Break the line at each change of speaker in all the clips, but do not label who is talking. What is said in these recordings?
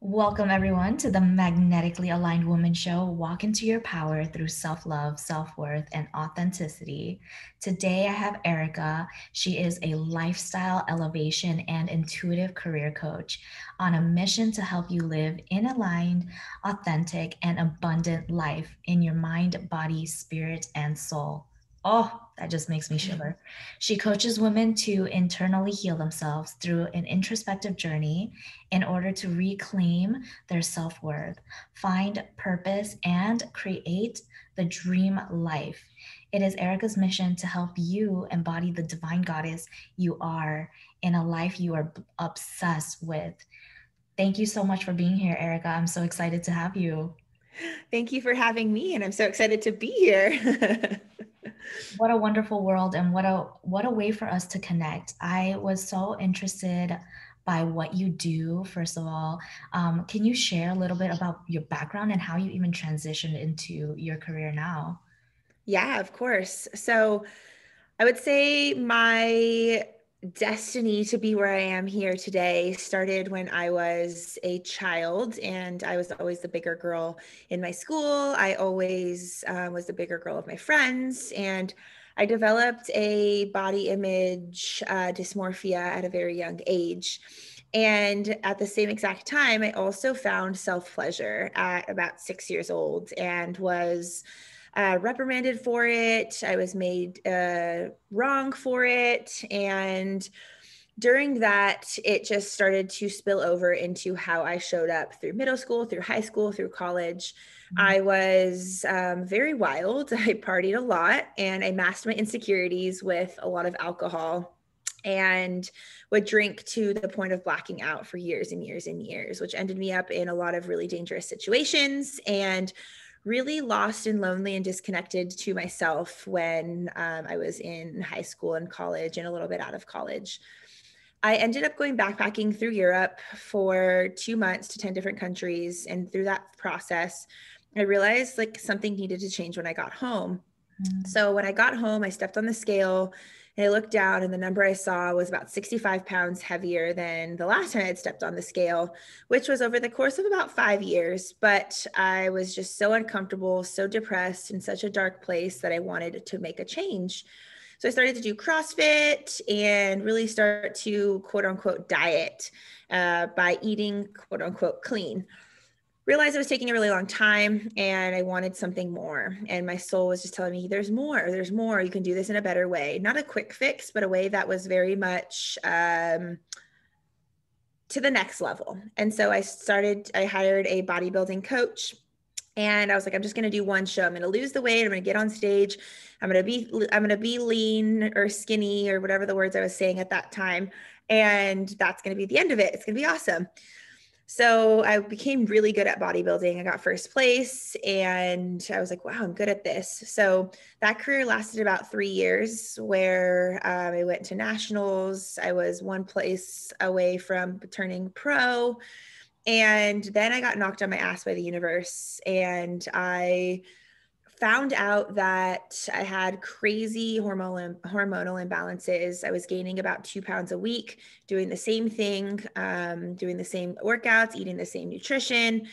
Welcome, everyone, to the Magnetically Aligned Woman Show. Walk into your power through self love, self worth, and authenticity. Today, I have Erica. She is a lifestyle elevation and intuitive career coach on a mission to help you live in aligned, authentic, and abundant life in your mind, body, spirit, and soul. Oh, that just makes me shiver. She coaches women to internally heal themselves through an introspective journey in order to reclaim their self worth, find purpose, and create the dream life. It is Erica's mission to help you embody the divine goddess you are in a life you are obsessed with. Thank you so much for being here, Erica. I'm so excited to have you.
Thank you for having me, and I'm so excited to be here.
What a wonderful world, and what a way for us to connect. I was so interested by what you do. First of all, can you share a little bit about your background and how you even transitioned into your career now?
Yeah, of course. So I would say my destiny to be where I am here today started when I was a child, and I was always the bigger girl in my school. I always was the bigger girl of my friends, and I developed a body image dysmorphia at a very young age. And at the same exact time, I also found self pleasure at about 6 years old and was reprimanded for it. I was made wrong for it. And during that, it just started to spill over into how I showed up through middle school, through high school, through college. I was very wild. I partied a lot and I masked my insecurities with a lot of alcohol and would drink to the point of blacking out for years and years and years, which ended me up in a lot of really dangerous situations and really lost and lonely and disconnected to myself when I was in high school and college and a little bit out of college. I ended up going backpacking through Europe for 2 months to 10 different countries. And through that process, I realized like something needed to change when I got home.
Mm.
So when I got home, I stepped on the scale and I looked down, and the number I saw was about 65 pounds heavier than the last time I had stepped on the scale, which was over the course of about 5 years. But I was just so uncomfortable, so depressed, in such a dark place that I wanted to make a change. So I started to do CrossFit and really start to quote unquote diet by eating quote unquote clean. Realized it was taking a really long time and I wanted something more. And my soul was just telling me, there's more. You can do this in a better way. Not a quick fix, but a way that was very much to the next level. And so I hired a bodybuilding coach. And I was like, I'm just going to do one show. I'm going to lose the weight. I'm going to get on stage. I'm going to be lean or skinny or whatever the words I was saying at that time. And that's going to be the end of it. It's going to be awesome. So I became really good at bodybuilding. I got first place and I was like, wow, I'm good at this. So that career lasted about 3 years where I went to nationals. I was one place away from turning pro. And then I got knocked on my ass by the universe. And I found out that I had crazy hormonal imbalances. I was gaining about 2 pounds a week, doing the same thing, doing the same workouts, eating the same nutrition.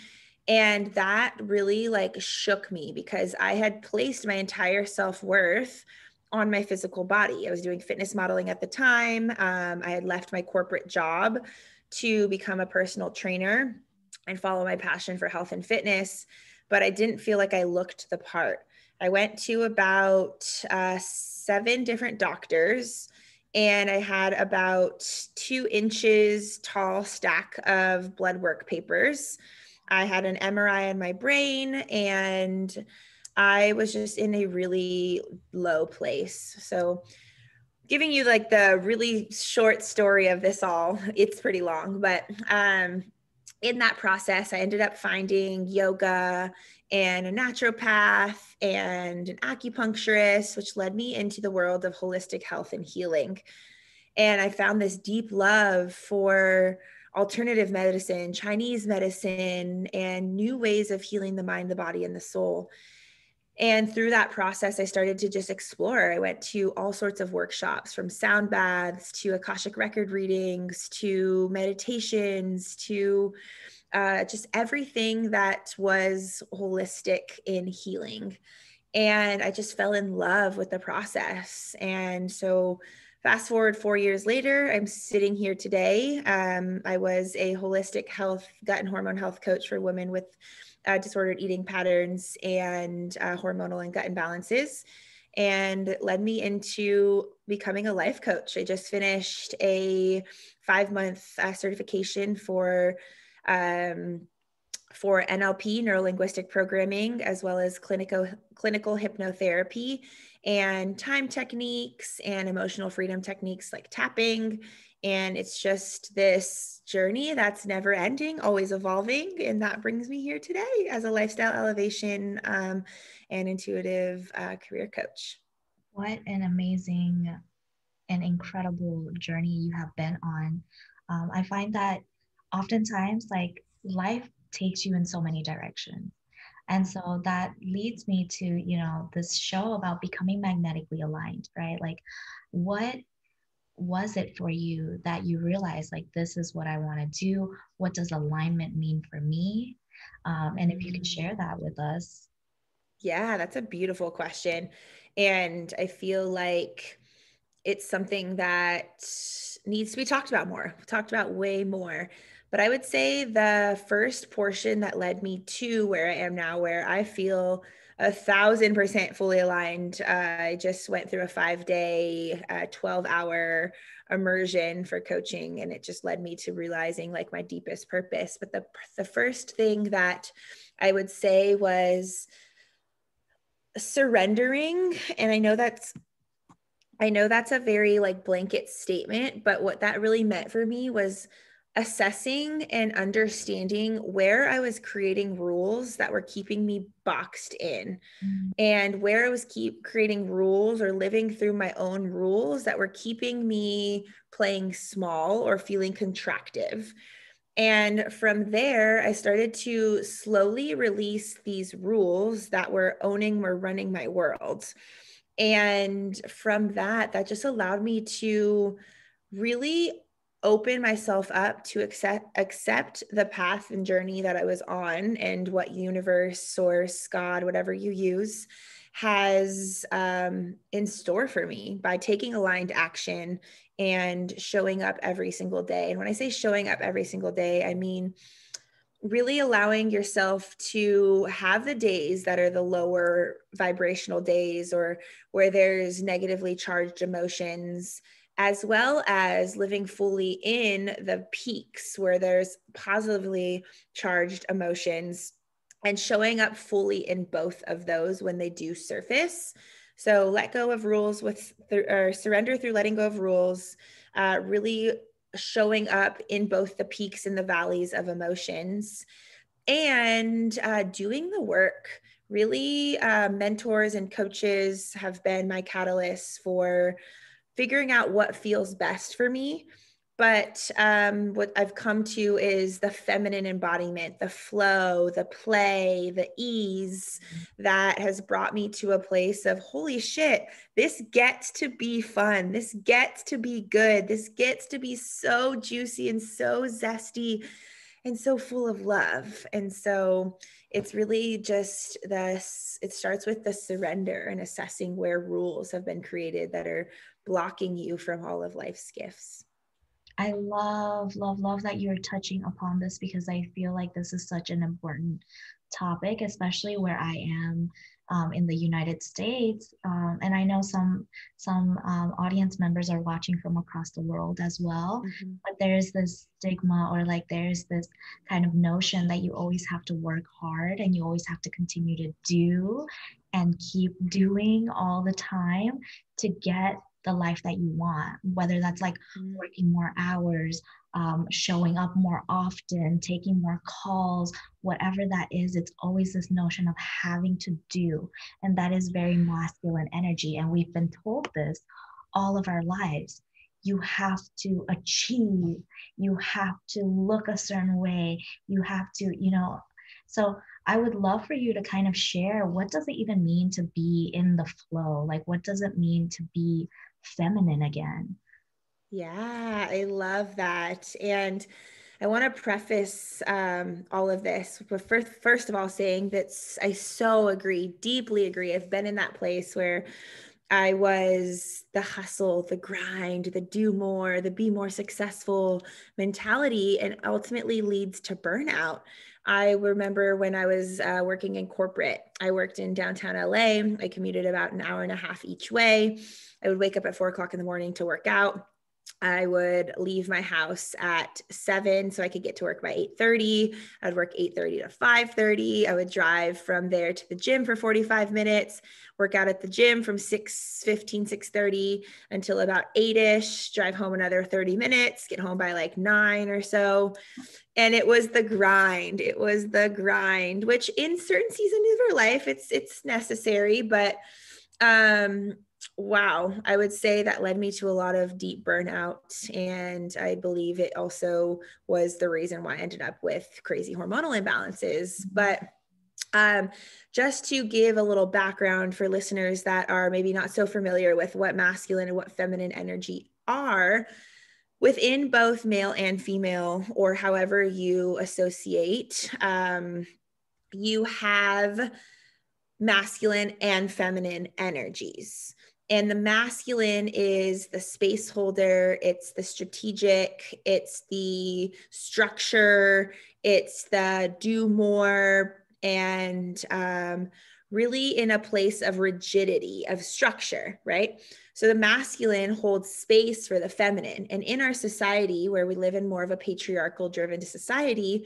And that really like shook me because I had placed my entire self-worth on my physical body. I was doing fitness modeling at the time. I had left my corporate job to become a personal trainer and follow my passion for health and fitness, but I didn't feel like I looked the part. I went to about 7 different doctors and I had about 2 inches tall stack of blood work papers. I had an MRI in my brain and I was just in a really low place. So giving you like the really short story of this all, it's pretty long, but in that process, I ended up finding yoga and a naturopath and an acupuncturist, which led me into the world of holistic health and healing. And I found this deep love for alternative medicine, Chinese medicine, and new ways of healing the mind, the body, and the soul. And through that process, I started to just explore. I went to all sorts of workshops, from sound baths to Akashic record readings to meditations to just everything that was holistic in healing. And I just fell in love with the process. And so, fast forward 4 years later, I'm sitting here today. I was a holistic health, gut and hormone health coach for women with disordered eating patterns and hormonal and gut imbalances, and it led me into becoming a life coach. I just finished a 5-month certification um, for NLP, neuro linguistic programming, as well as clinical hypnotherapy and time techniques and emotional freedom techniques like tapping. And it's just this journey that's never ending, always evolving. And that brings me here today as a lifestyle elevation and intuitive career coach.
What an amazing and incredible journey you have been on. I find that oftentimes, like, life takes you in so many directions. And so that leads me to, this show about becoming magnetically aligned, right? Like, what was it for you that you realized, like, this is what I want to do? What does alignment mean for me? And if you could
Mm.
share that with us.
Yeah, that's a beautiful question. And I feel like it's something that needs to be talked about more, talked about way more. But I would say the first portion that led me to where I am now, where I feel 1,000% fully aligned. I just went through a 5-day, 12-hour immersion for coaching, and it just led me to realizing like my deepest purpose. But the first thing that I would say was surrendering. And I know that's a very like blanket statement, but what that really meant for me was assessing and understanding where I was creating rules that were keeping me boxed in,
Mm.
and where I was keep creating rules or living through my own rules that were keeping me playing small or feeling contractive. And from there, I started to slowly release these rules that were running my world. And from that, that just allowed me to really open myself up to accept the path and journey that I was on, and what universe, source, God, whatever you use, has in store for me by taking aligned action and showing up every single day. And when I say showing up every single day, I mean really allowing yourself to have the days that are the lower vibrational days, or where there's negatively charged emotions, as well as living fully in the peaks where there's positively charged emotions, and showing up fully in both of those when they do surface. So let go of rules or surrender through letting go of rules, really showing up in both the peaks and the valleys of emotions, and doing the work. Really, mentors and coaches have been my catalysts for figuring out what feels best for me. But what I've come to is the feminine embodiment, the flow, the play, the ease that has brought me to a place of holy shit, this gets to be fun. This gets to be good. This gets to be so juicy and so zesty and so full of love. And so it's really just this, it starts with the surrender and assessing where rules have been created that are blocking you from all of life's gifts.
I love, love, love that you're touching upon this, because I feel like this is such an important topic, especially where I am in the United States. And I know some audience members are watching from across the world as well.
Mhm.
But there's this stigma, or like there's this kind of notion that you always have to work hard and you always have to continue to do and keep doing all the time to get the life that you want, whether that's like
Mm.
working more hours, showing up more often, taking more calls, whatever that is. It's always this notion of having to do. And that is very masculine energy. And we've been told this all of our lives. You have to achieve, you have to look a certain way, you have to, So I would love for you to kind of share, what does it even mean to be in the flow? Like, what does it mean to be feminine again?
Yeah, I love that. And I want to preface all of this, but first of all, saying that I so agree, deeply agree. I've been in that place where I was the hustle, the grind, the do more, the be more successful mentality, and ultimately leads to burnout. I remember when I was working in corporate, I worked in downtown LA. I commuted about an hour and a half each way. I would wake up at 4 o'clock in the morning to work out. I would leave my house at 7 so I could get to work by 8:30. I'd work 8:30 to 5:30. I would drive from there to the gym for 45 minutes, work out at the gym from 6:15, 6:30 until about 8ish, drive home another 30 minutes, get home by like 9 or so. And it was the grind. It was the grind, which in certain seasons of our life, it's necessary, but um wow, I would say that led me to a lot of deep burnout. And I believe it also was the reason why I ended up with crazy hormonal imbalances. But um, just to give a little background for listeners that are maybe not so familiar with what masculine and what feminine energy are, within both male and female, or however you associate, you have masculine and feminine energies. And the masculine is the space holder, it's the strategic, it's the structure, it's the do more, and really in a place of rigidity, of structure, right? So the masculine holds space for the feminine. And in our society, where we live in more of a patriarchal driven society,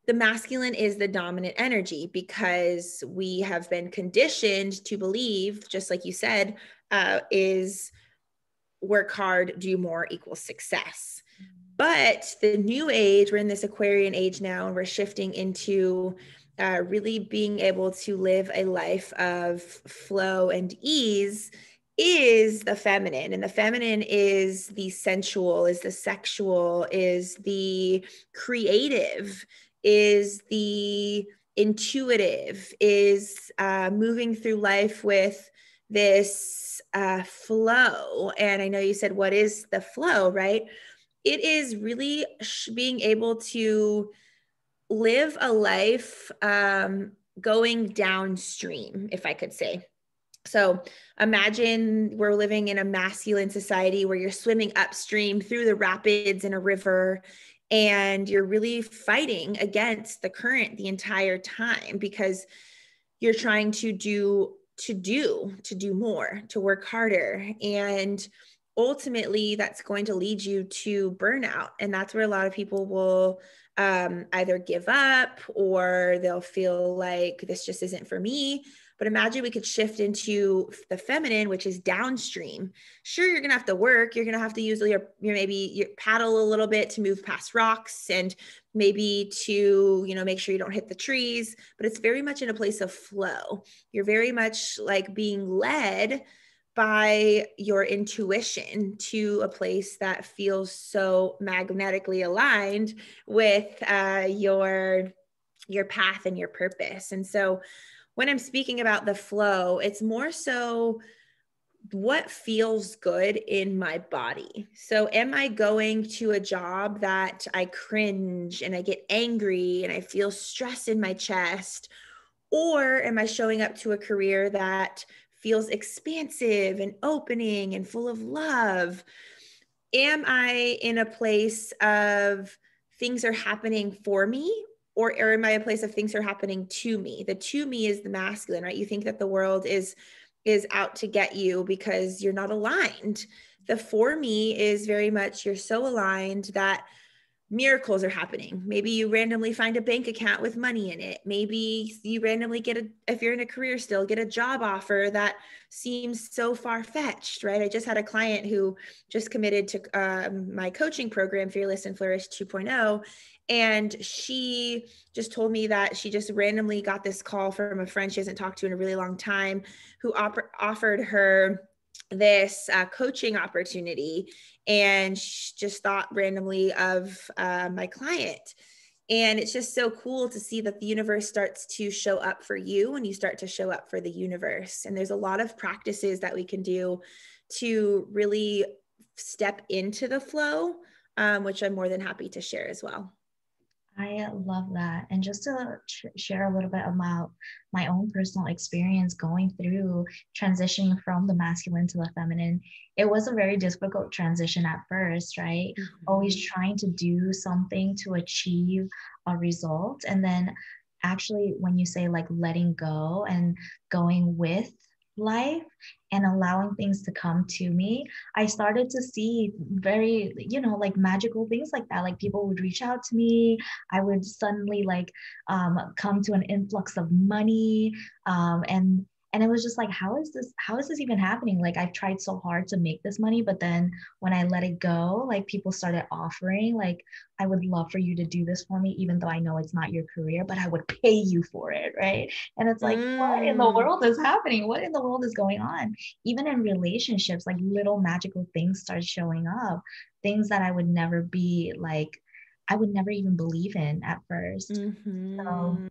the masculine is the dominant energy because we have been conditioned to believe, just like you said, is work hard, do more equals success. But the new age, we're in this Aquarian age now, and we're shifting into really being able to live a life of flow and ease, is the feminine. And the feminine is the sensual, is the sexual, is the creative, is the intuitive, is moving through life with this flow. And I know you said, what is the flow, right? It is really being able to live a life going downstream, if I could say. So imagine we're living in a masculine society where you're swimming upstream through the rapids in a river, and you're really fighting against the current the entire time because you're trying to do more, to work harder. And ultimately that's going to lead you to burnout. And that's where a lot of people will either give up, or they'll feel like this just isn't for me. But imagine we could shift into the feminine, which is downstream. Sure, you're gonna have to work. You're gonna have to use your maybe your paddle a little bit to move past rocks, and maybe to make sure you don't hit the trees. But it's very much in a place of flow. You're very much like being led by your intuition to a place that feels so magnetically aligned with your path and your purpose. And so when I'm speaking about the flow, it's more so what feels good in my body. So am I going to a job that I cringe and I get angry and I feel stress in my chest? Or am I showing up to a career that feels expansive and opening and full of love? Am I in a place of things are happening for me, or am I a place of things are happening to me? The to me is the masculine, right? You think that the world is out to get you because you're not aligned. The for me is very much you're so aligned that miracles are happening. Maybe you randomly find a bank account with money in it. Maybe you randomly if you're in a career still, get a job offer that seems so far-fetched, right? I just had a client who just committed to my coaching program, Fearless and Flourish 2.0. And she just told me that she just randomly got this call from a friend she hasn't talked to in a really long time, who offered her this coaching opportunity, and just thought randomly of my client. And it's just so cool to see that the universe starts to show up for you when you start to show up for the universe. And there's a lot of practices that we can do to really step into the flow, which I'm more than happy to share as well.
I love that. And just to share a little bit about my own personal experience going through transitioning from the masculine to the feminine, it was a very difficult transition at first, right? Always
Mhm.
trying to do something to achieve a result. And then actually, when you say like letting go and going with life and allowing things to come to me, I started to see very, like magical things like that. Like people would reach out to me. I would suddenly like come to an influx of money, and it was just like, how is this even happening? Like I've tried so hard to make this money, but then when I let it go, like people started offering like, I would love for you to do this for me, even though I know it's not your career, but I would pay you for it, right? And it's like, what in the
Mm.
world is happening? What in the world is going on? Even in relationships, like little magical things start showing up, things that I would never even believe in at first. So
Mhm.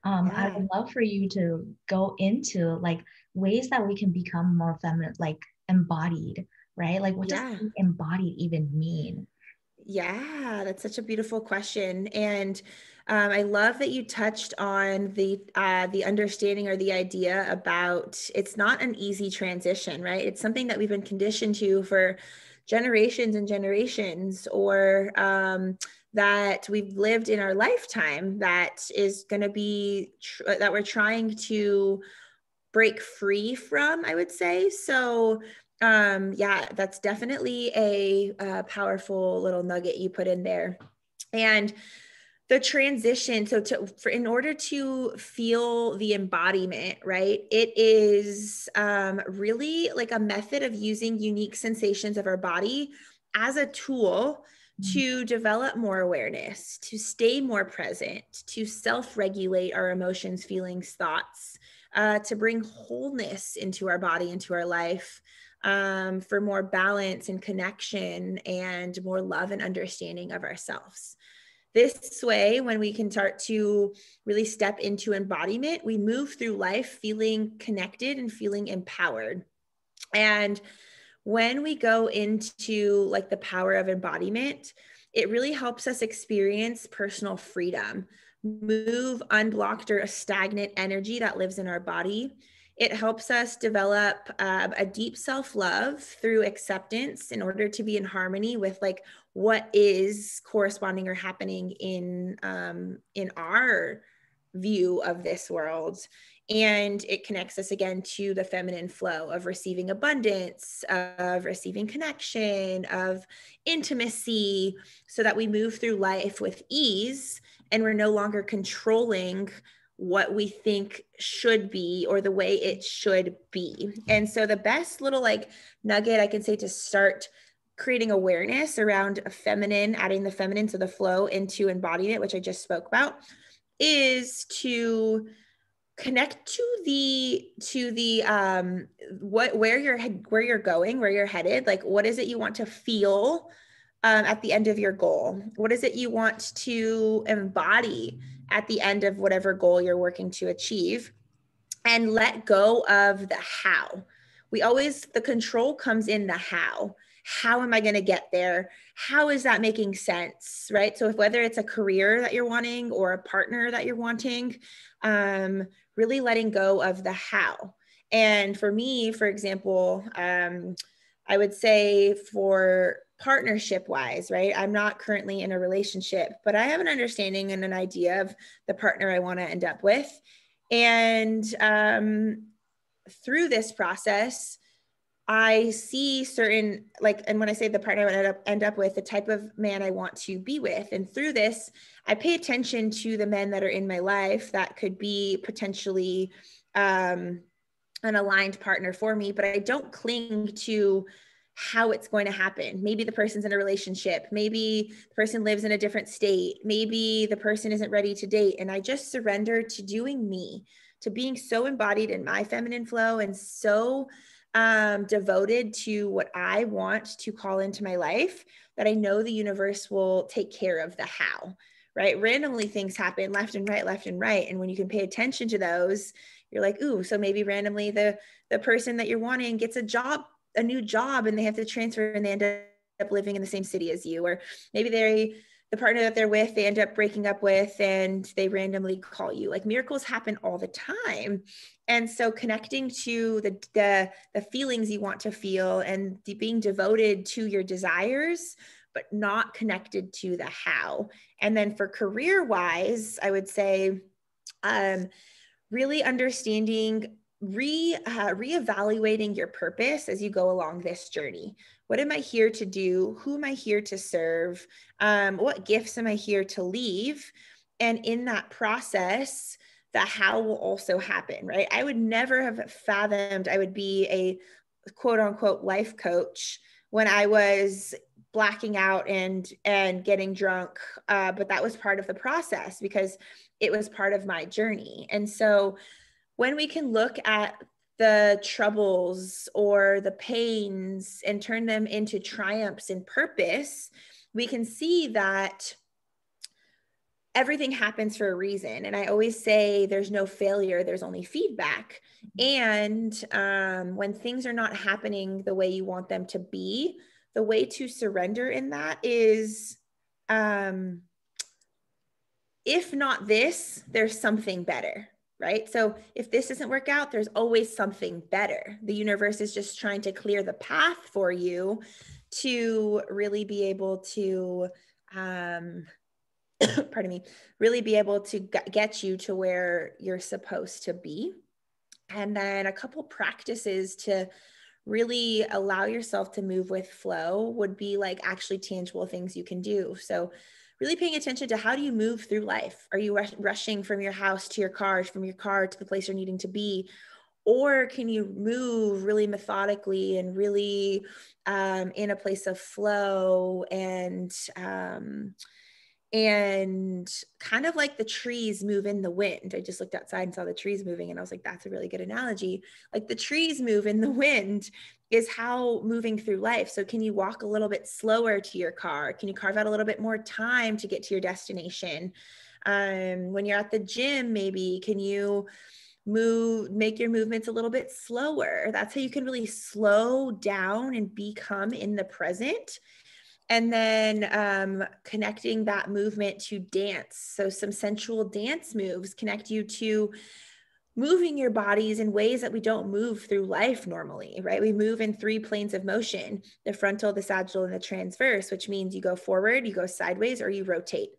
I
Yeah.
would love for you to go into like ways that we can become more feminine, like embodied, right? Like, what does
Yeah.
being embodied even mean?
Yeah, that's such a beautiful question. And I love that you touched on the understanding or the idea about it's not an easy transition, right? It's something that we've been conditioned to for generations and generations, or that we've lived in our lifetime that is going to be that we're trying to break free from, I would say. So yeah, that's definitely a powerful little nugget you put in there. And the transition, so in order to feel the embodiment, right, it is really like a method of using unique sensations of our body as a tool
Mm.
to develop more awareness, to stay more present, to self-regulate our emotions, feelings, thoughts, to bring wholeness into our body, into our life, for more balance and connection and more love and understanding of ourselves. This way, when we can start to really step into embodiment, we move through life feeling connected and feeling empowered. And when we go into like the power of embodiment, it really helps us experience personal freedom, move unblocked or a stagnant energy that lives in our body. It helps us develop a deep self-love through acceptance in order to be in harmony with like what is corresponding or happening in our view of this world. And it connects us again to the feminine flow of receiving abundance, of receiving connection, of intimacy, so that we move through life with ease and we're no longer controlling what we think should be or the way it should be. And so the best little like nugget I can say to start creating awareness around a feminine, adding the feminine to the flow into embodiment, which I just spoke about, is to connect to the what where you're going, where you're headed. Like, what is it you want to feel at the end of your goal? What is it you want to embody at the end of whatever goal you're working to achieve? And let go of the how. The control comes in the how. How am I going to get there? How is that making sense? Right. So, whether it's a career that you're wanting or a partner that you're wanting, really letting go of the how. And for me, for example, I would say for partnership wise, right? I'm not currently in a relationship, but I have an understanding and an idea of the partner I want to end up with. And through this process, I see certain like, and when I say the partner I would end up with, the type of man I want to be with. And through this, I pay attention to the men that are in my life that could be potentially an aligned partner for me, but I don't cling to how it's going to happen. Maybe the person's in a relationship. Maybe the person lives in a different state. Maybe the person isn't ready to date. And I just surrender to doing me, to being so embodied in my feminine flow and so devoted to what I want to call into my life that I know the universe will take care of the how. right? Randomly things happen left and right, left and right. And when you can pay attention to those, you're like, ooh, so maybe randomly the person that you're wanting gets a new job, and they have to transfer and they end up living in the same city as you. Or maybe the partner that they're with, they end up breaking up with, and they randomly call you. Like, miracles happen all the time. And so connecting to the feelings you want to feel and being devoted to your desires, but not connected to the how. And then for career wise, I would say, really understanding, reevaluating your purpose as you go along this journey. What am I here to do? Who am I here to serve? What gifts am I here to leave? And in that process, the how will also happen, right? I would never have fathomed I would be a quote unquote life coach when I was blacking out and getting drunk, but that was part of the process because it was part of my journey. And so when we can look at the troubles or the pains and turn them into triumphs and purpose, we can see that everything happens for a reason. And I always say there's no failure, there's only feedback. And when things are not happening the way you want them to be, the way to surrender in that is, if not this, there's something better, right? So if this doesn't work out, there's always something better. The universe is just trying to clear the path for you to really be able to, pardon me, really be able to get you to where you're supposed to be. And then a couple practices to really allow yourself to move with flow would be like actually tangible things you can do. So really paying attention to, how do you move through life? Are you rushing from your house to your car, from your car to the place you're needing to be? Or can you move really methodically and really in a place of flow and kind of like the trees move in the wind. I just looked outside and saw the trees moving, and I was like, that's a really good analogy. Like the trees move in the wind is how moving through life. So can you walk a little bit slower to your car? Can you carve out a little bit more time to get to your destination? When you're at the gym, maybe can you make your movements a little bit slower? That's how you can really slow down and become in the present. And then connecting that movement to dance. So some sensual dance moves connect you to moving your bodies in ways that we don't move through life normally, right? We move in 3 planes of motion: the frontal, the sagittal, and the transverse, which means you go forward, you go sideways, or you rotate.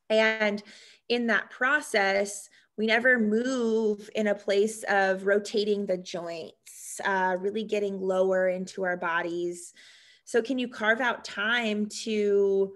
And in that process, we never move in a place of rotating the joints, really getting lower into our bodies. So can you carve out time to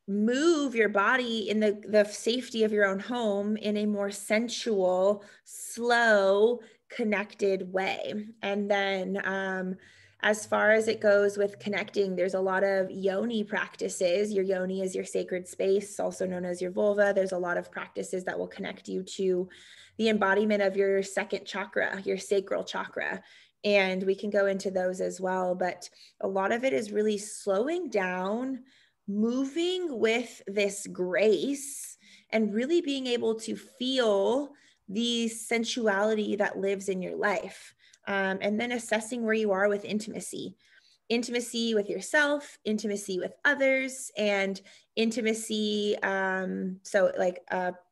move your body in the safety of your own home in a more sensual, slow, connected way? And then as far as it goes with connecting, there's a lot of yoni practices. Your yoni is your sacred space, also known as your vulva. There's a lot of practices that will connect you to the embodiment of your second chakra, your sacral chakra. And we can go into those as well. But a lot of it is really slowing down, moving with this grace, and really being able to feel the sensuality that lives in your life. And then assessing where you are with intimacy with yourself, intimacy with others, and intimacy. So like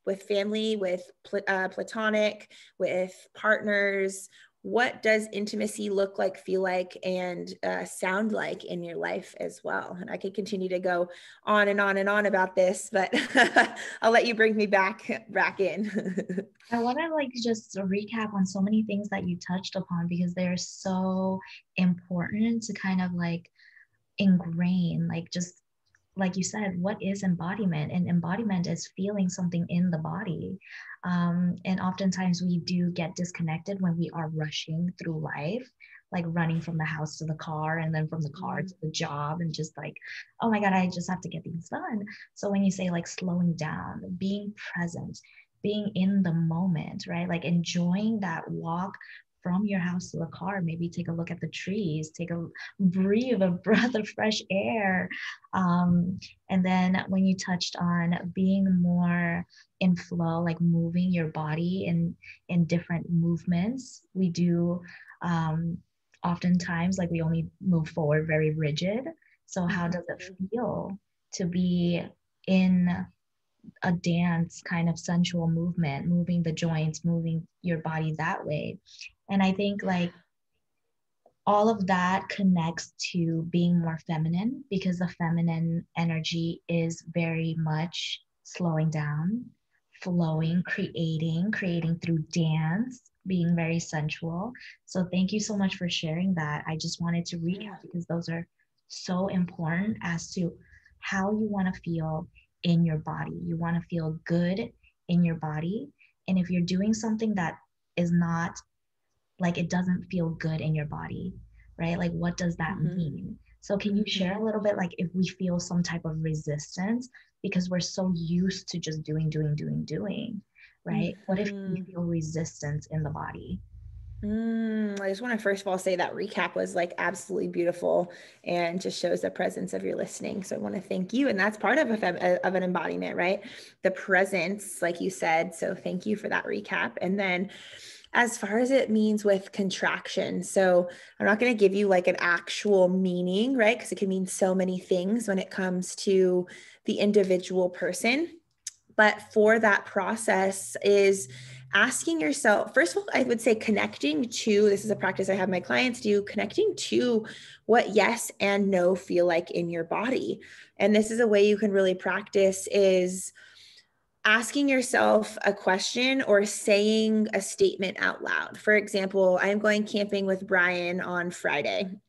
with family, with platonic, with partners. What does intimacy look like, feel like, and sound like in your life as well? And I could continue to go on and on and on about this, but I'll let you bring me back in.
I want to like just recap on so many things that you touched upon because they're so important to kind of like ingrain, like just like you said, what is embodiment? And embodiment is feeling something in the body. And oftentimes we do get disconnected when we are rushing through life, like running from the house to the car and then from the car to the job and just like, oh my God, I just have to get things done. So when you say like slowing down, being present, being in the moment, right? Like enjoying that walk from your house to the car, maybe take a look at the trees, breathe a breath of fresh air. And then when you touched on being more in flow, like moving your body in different movements, we do oftentimes like we only move forward very rigid. So how does it
Mhm.
feel to be in a dance kind of sensual movement, moving the joints, moving your body that way? And I think like all of that connects to being more feminine, because the feminine energy is very much slowing down, flowing, creating through dance, being very sensual. So thank you so much for sharing that. I just wanted to
Yeah.
recap because those are so important as to how you want to feel in your body. You want to feel good in your body. And if you're doing something that is not, like, it doesn't feel good in your body, right? Like, what does that
Mhm.
mean? So can you share
Mhm.
a little bit, like, if we feel some type of resistance because we're so used to just doing, right? What if we
Mhm.
feel resistance in the body?
I just want to first of all say that recap was like absolutely beautiful and just shows the presence of your listening. So I want to thank you, and that's part of of an embodiment, right? The presence, like you said. So thank you for that recap. And then, as far as it means with contraction, so I'm not going to give you like an actual meaning, right? Because it can mean so many things when it comes to the individual person. But for that process is asking yourself, first of all, I would say connecting to, this is a practice I have my clients do, connecting to what yes and no feel like in your body. And this is a way you can really practice is asking yourself a question or saying a statement out loud. For example, I'm going camping with Brian on Friday.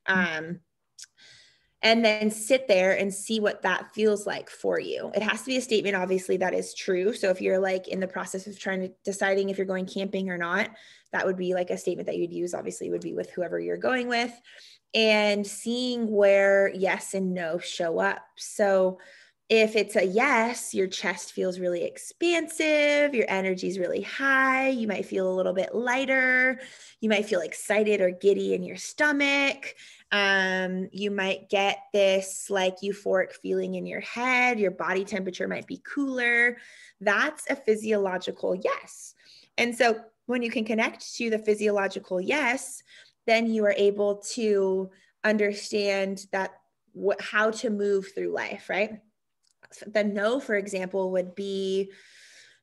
And then sit there and see what that feels like for you. It has to be a statement, obviously, that is true. So if you're like in the process of trying to deciding if you're going camping or not, that would be like a statement that you'd use, obviously, would be with whoever you're going with, and seeing where yes and no show up. So if it's a yes, your chest feels really expansive, your energy is really high, you might feel a little bit lighter, you might feel excited or giddy in your stomach. You might get this like euphoric feeling in your head, your body temperature might be cooler. That's a physiological yes. And so when you can connect to the physiological yes, then you are able to understand that how to move through life, right? The no, for example, would be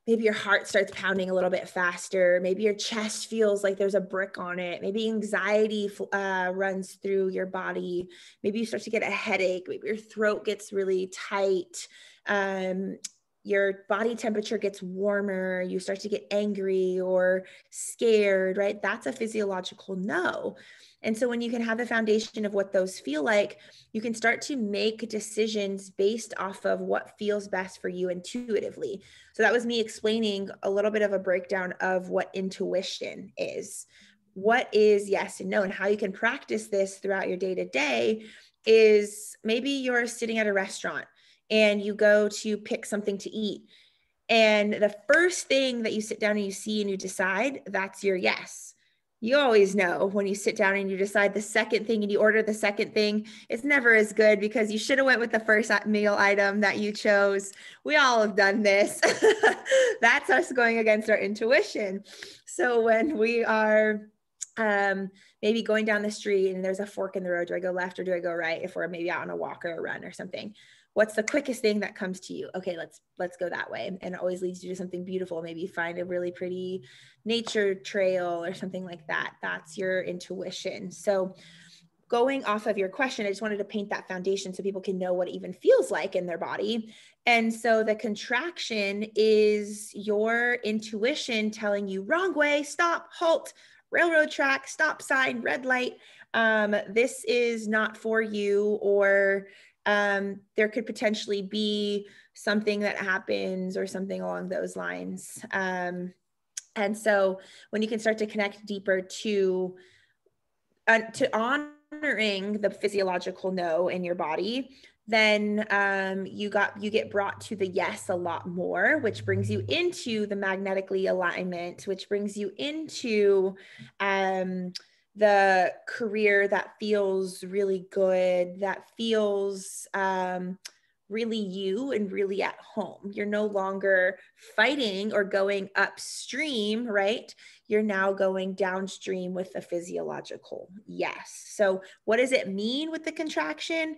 maybe your heart starts pounding a little bit faster. Maybe your chest feels like there's a brick on it. Maybe anxiety runs through your body. Maybe you start to get a headache. Maybe your throat gets really tight. Um, your body temperature gets warmer. You start to get angry or scared, right? That's a physiological no. And so when you can have the foundation of what those feel like, you can start to make decisions based off of what feels best for you intuitively. So that was me explaining a little bit of a breakdown of what intuition is. What is yes and no, and how you can practice this throughout your day to day is maybe you're sitting at a restaurant and you go to pick something to eat. And the first thing that you sit down and you see and you decide, that's your yes. You always know when you sit down and you decide the second thing and you order the second thing, it's never as good because you should have went with the first meal item that you chose. We all have done this. That's us going against our intuition. So when we are maybe going down the street and there's a fork in the road, do I go left or do I go right? If we're maybe out on a walk or a run or something, what's the quickest thing that comes to you? Okay, let's go that way. And it always leads you to something beautiful. Maybe you find a really pretty nature trail or something like that. That's your intuition. So going off of your question, I just wanted to paint that foundation so people can know what it even feels like in their body. And so the contraction is your intuition telling you wrong way, stop, halt, railroad track, stop sign, red light. This is not for you, or there could potentially be something that happens or something along those lines. And so when you can start to connect deeper to honoring the physiological no in your body, then you get brought to the yes a lot more, which brings you into the magnetically alignment, which brings you into the career that feels really good, that feels really you and really at home. You're no longer fighting or going upstream, right? You're now going downstream with the physiological yes. So what does it mean with the contraction?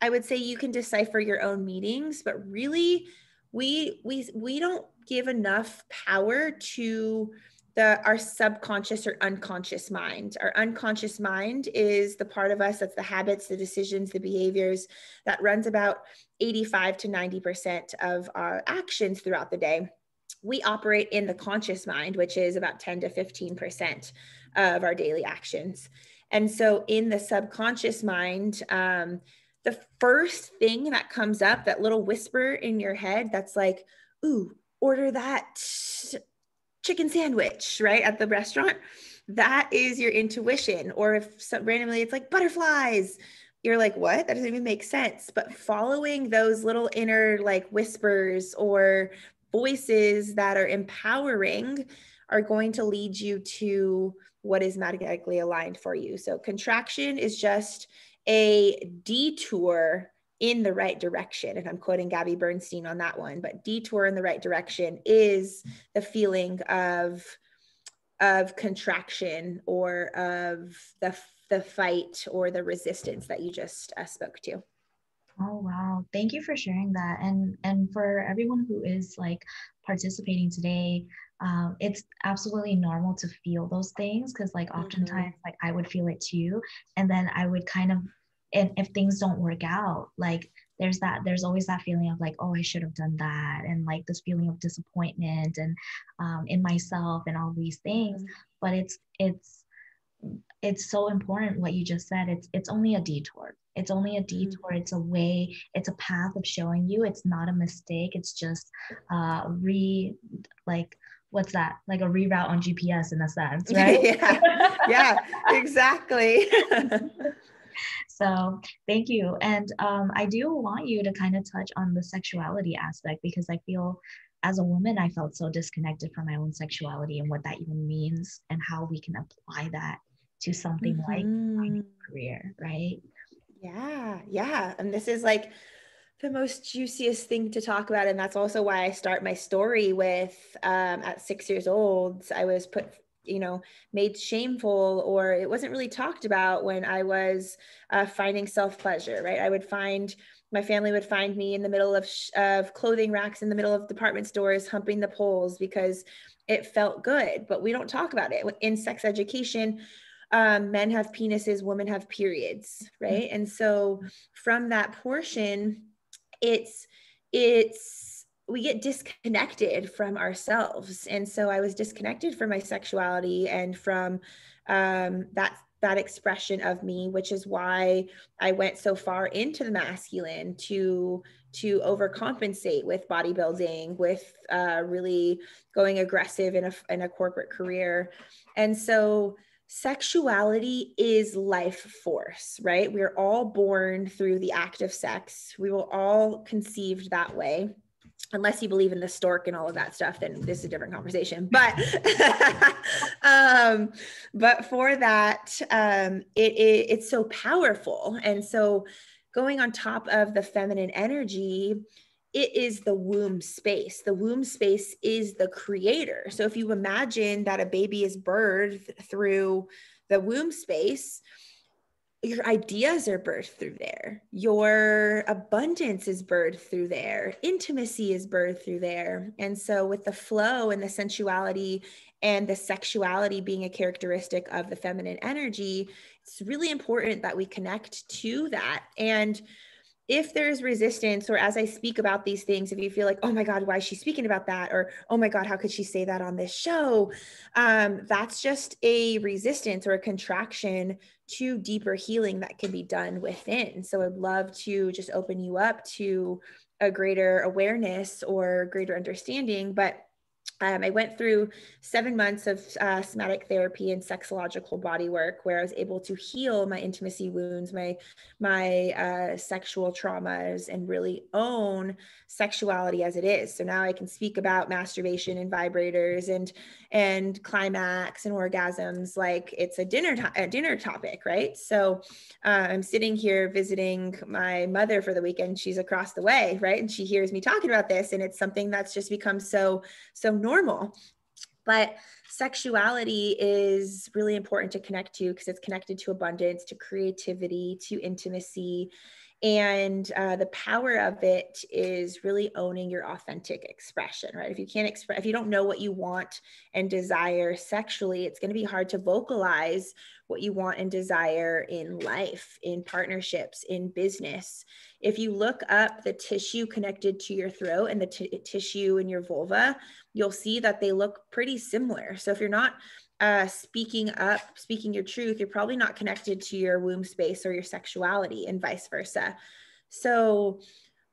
I would say you can decipher your own meanings, but really we don't give enough power to our subconscious or unconscious mind. Our unconscious mind is the part of us that's the habits, the decisions, the behaviors that runs about 85 to 90% of our actions throughout the day. We operate in the conscious mind, which is about 10 to 15% of our daily actions. And so in the subconscious mind, the first thing that comes up, that little whisper in your head that's like, ooh, order that chicken sandwich, right, at the restaurant, that is your intuition. Or if randomly it's like butterflies, you're like, what? That doesn't even make sense. But following those little inner like whispers or voices that are empowering are going to lead you to what is magnetically aligned for you. So contraction is just a detour in the right direction. And I'm quoting Gabby Bernstein on that one, but detour in the right direction is the feeling of contraction or of the fight or the resistance that you just spoke to.
Oh wow. Thank you for sharing that. And for everyone who is like participating today, it's absolutely normal to feel those things because like oftentimes like I would feel it too. And then I would kind of, and if things don't work out, like there's always that feeling of like, oh, I should have done that. And like this feeling of disappointment and in myself and all these things. But it's so important what you just said. It's only a detour. It's only a detour. It's a way, it's a path of showing you it's not a mistake. It's just like what's that? Like a reroute on GPS in a sense, right?
Yeah, exactly.
So thank you. And I do want you to kind of touch on the sexuality aspect because I feel as a woman, I felt so disconnected from my own sexuality and what that even means and how we can apply that to something like finding a career, right?
Yeah. And this is like the most juiciest thing to talk about. And that's also why I start my story with at 6 years old, I was made shameful, or it wasn't really talked about when I was finding self-pleasure, right? My family would find me in the middle of clothing racks in the middle of department stores, humping the poles because it felt good, but we don't talk about it. In sex education, men have penises, women have periods, right? And so from that portion, it's we get disconnected from ourselves. And so I was disconnected from my sexuality and from that expression of me, which is why I went so far into the masculine to overcompensate with bodybuilding, with really going aggressive in a corporate career. And so sexuality is life force, right? We're all born through the act of sex. We were all conceived that way. Unless you believe in the stork and all of that stuff, then this is a different conversation. But but for that, it's so powerful. And so going on top of the feminine energy, it is the womb space. The womb space is the creator. So if you imagine that a baby is birthed through the womb space, your ideas are birthed through there. Your abundance is birthed through there. Intimacy is birthed through there. And so with the flow and the sensuality and the sexuality being a characteristic of the feminine energy, it's really important that we connect to that. And if there's resistance, or as I speak about these things, if you feel like, oh my God, why is she speaking about that? Or, oh my God, how could she say that on this show? That's just a resistance or a contraction to deeper healing that can be done within. So I'd love to just open you up to a greater awareness or greater understanding. But I went through 7 months of somatic therapy and sexological body work, where I was able to heal my intimacy wounds, my sexual traumas, and really own sexuality as it is. So now I can speak about masturbation and vibrators and climax and orgasms like it's a dinner topic, right? So I'm sitting here visiting my mother for the weekend. She's across the way, right? And she hears me talking about this, and it's something that's just become so normal. But sexuality is really important to connect to because it's connected to abundance, to creativity, to intimacy. And the power of it is really owning your authentic expression, right? If you can't express, if you don't know what you want and desire sexually, it's going to be hard to vocalize what you want and desire in life, in partnerships, in business. If you look up the tissue connected to your throat and the tissue in your vulva, you'll see that they look pretty similar. So if you're not speaking your truth, you're probably not connected to your womb space or your sexuality, and vice versa. So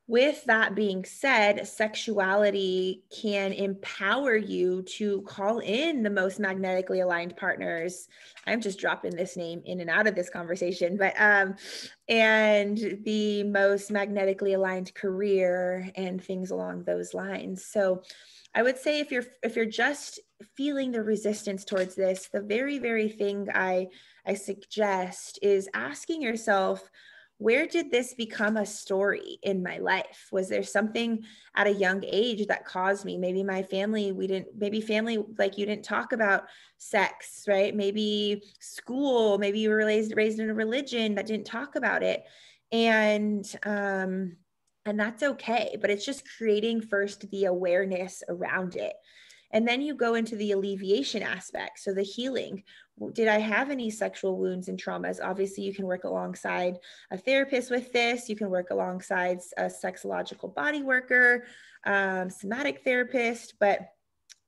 with that being said, sexuality can empower you to call in the most magnetically aligned partners. I'm just dropping this name in and out of this conversation, but and the most magnetically aligned career and things along those lines. So I would say if you're just feeling the resistance towards this, the very thing I suggest is asking yourself, where did this become a story in my life? Was there something at a young age that caused me? Maybe my family, family, like you didn't talk about sex, right? Maybe school, maybe you were raised in a religion that didn't talk about it. And that's okay, but it's just creating first the awareness around it. And then you go into the alleviation aspect. So the healing. Did I have any sexual wounds and traumas? Obviously, you can work alongside a therapist with this. You can work alongside a sexological body worker, somatic therapist, but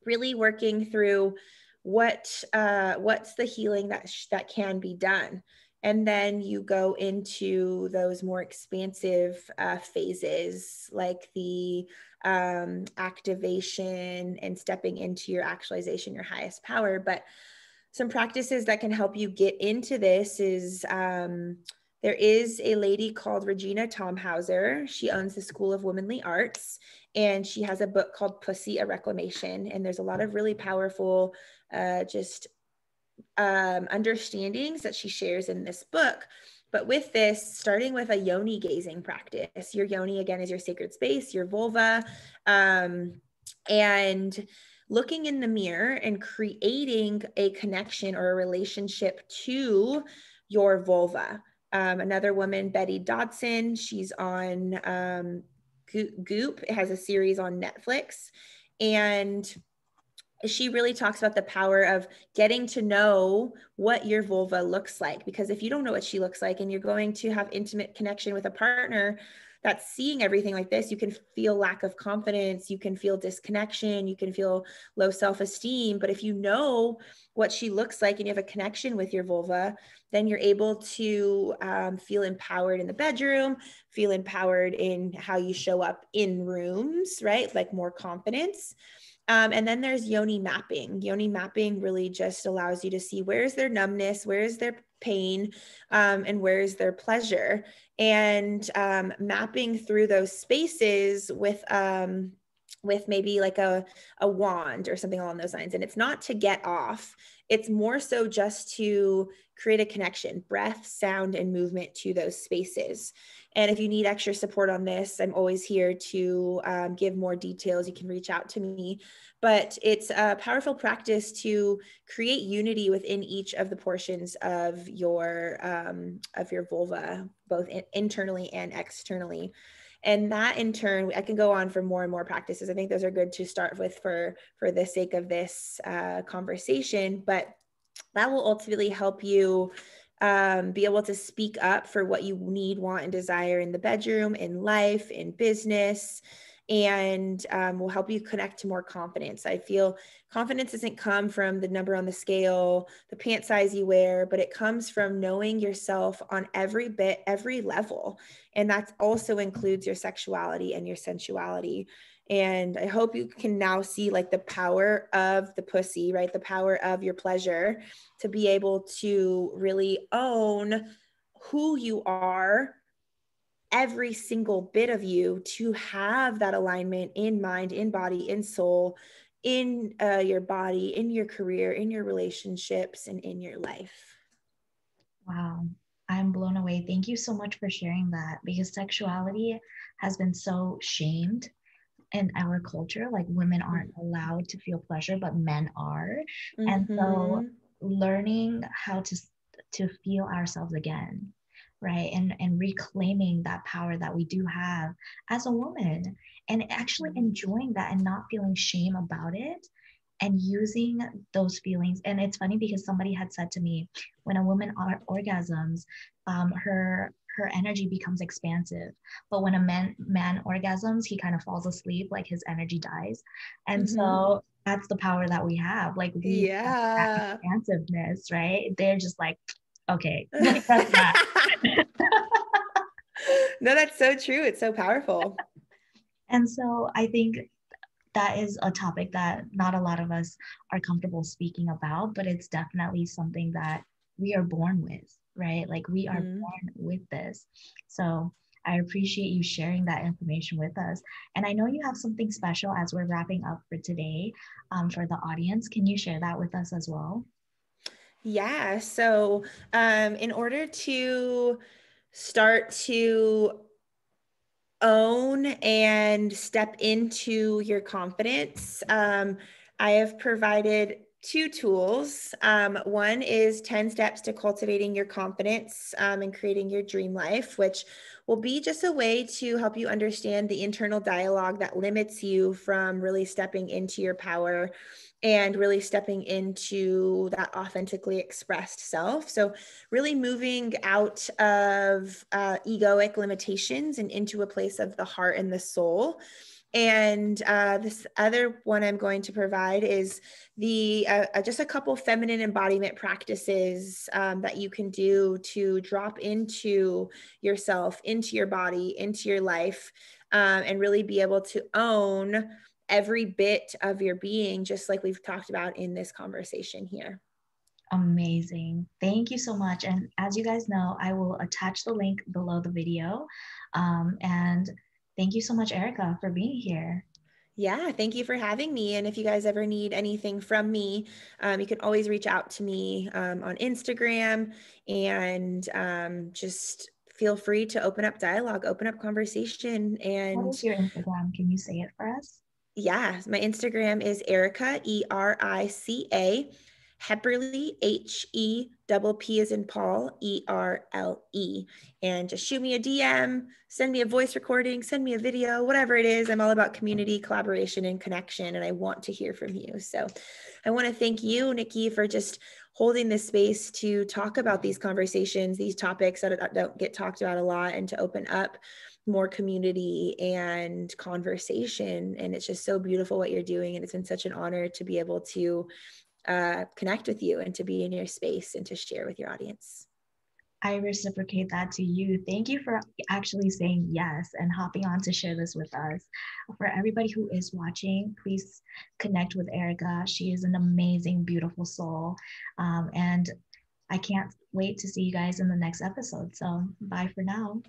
really working through what's the healing that can be done. And then you go into those more expansive phases, like the activation and stepping into your actualization, your highest power. But some practices that can help you get into this is there is a lady called Regina Tomhauser. She owns the School of Womanly Arts, and she has a book called Pussy, a Reclamation. And there's a lot of really powerful understandings that she shares in this book. But with this, starting with a yoni gazing practice, your yoni, again, is your sacred space, your vulva, and looking in the mirror and creating a connection or a relationship to your vulva. Another woman, Betty Dodson, she's on Goop. It has a series on Netflix. And she really talks about the power of getting to know what your vulva looks like. Because if you don't know what she looks like and you're going to have intimate connection with a partner that's seeing everything like this, you can feel lack of confidence, you can feel disconnection, you can feel low self-esteem. But if you know what she looks like and you have a connection with your vulva, then you're able to feel empowered in the bedroom, feel empowered in how you show up in rooms, right? Like more confidence. And then there's yoni mapping. Yoni mapping really just allows you to see where is their numbness, where is their pain, and where is their pleasure. And mapping through those spaces with maybe like a wand or something along those lines. And it's not to get off. It's more so just to create a connection, breath, sound, and movement to those spaces. And if you need extra support on this, I'm always here to give more details. You can reach out to me. But it's a powerful practice to create unity within each of the portions of your vulva, both internally and externally. And that in turn, I can go on for more and more practices. I think those are good to start with for the sake of this conversation. But that will ultimately help you be able to speak up for what you need, want, and desire in the bedroom, in life, in business, and will help you connect to more confidence. I feel confidence doesn't come from the number on the scale, the pant size you wear, but it comes from knowing yourself on every level. And that also includes your sexuality and your sensuality. And I hope you can now see like the power of the pussy, right? The power of your pleasure to be able to really own who you are, every single bit of you, to have that alignment in mind, in body, in soul, in your body, in your career, in your relationships, and in your life.
Wow, I'm blown away. Thank you so much for sharing that, because sexuality has been so shamed in our culture. Like, women aren't allowed to feel pleasure, but men are. And so
Mm-hmm.
learning how to feel ourselves again, right? And reclaiming that power that we do have as a woman, and actually enjoying that and not feeling shame about it, and using those feelings. And it's funny because somebody had said to me, when a woman orgasms, her energy becomes expansive, but when a man orgasms, he kind of falls asleep, like his energy dies. And
Mm-hmm.
so that's the power that we have. Like, we have that
Yeah.
expansiveness, right? They're just like, okay, like, that's that.
No, that's so true. It's so powerful.
And so I think that is a topic that not a lot of us are comfortable speaking about, but it's definitely something that we are born with, right? Like, we are
Mhm.
born with this. So I appreciate you sharing that information with us. And I know you have something special as we're wrapping up for today, for the audience. Can you share that with us as well?
Yeah. So, in order to start to own and step into your confidence, I have provided two tools. One is 10 steps to cultivating your confidence and creating your dream life, which will be just a way to help you understand the internal dialogue that limits you from really stepping into your power and really stepping into that authentically expressed self. So, really moving out of egoic limitations and into a place of the heart and the soul. And this other one I'm going to provide is the just a couple feminine embodiment practices that you can do to drop into yourself, into your body, into your life, and really be able to own every bit of your being, just like we've talked about in this conversation here.
Amazing. Thank you so much. And as you guys know, I will attach the link below the video. And thank you so much, Erica, for being here.
Yeah, thank you for having me. And if you guys ever need anything from me, you can always reach out to me on Instagram, and just feel free to open up dialogue, open up conversation.
What
And
is your Instagram? Can you say it for us?
yeah, my Instagram is Erica, Erica, Hepperle, Hep as in Paul, Erle. And just shoot me a DM, send me a voice recording, send me a video, whatever it is. I'm all about community, collaboration, and connection, and I want to hear from you. So I want to thank you, Nikki, for just holding this space to talk about these conversations, these topics that don't get talked about a lot, and to open up more community and conversation. And it's just so beautiful what you're doing. And it's been such an honor to be able to connect with you and to be in your space and to share with your audience.
I reciprocate that to you. Thank you for actually saying yes and hopping on to share this with us. For everybody who is watching, please connect with Erica. She is an amazing, beautiful soul. And I can't wait to see you guys in the next episode. So bye for now.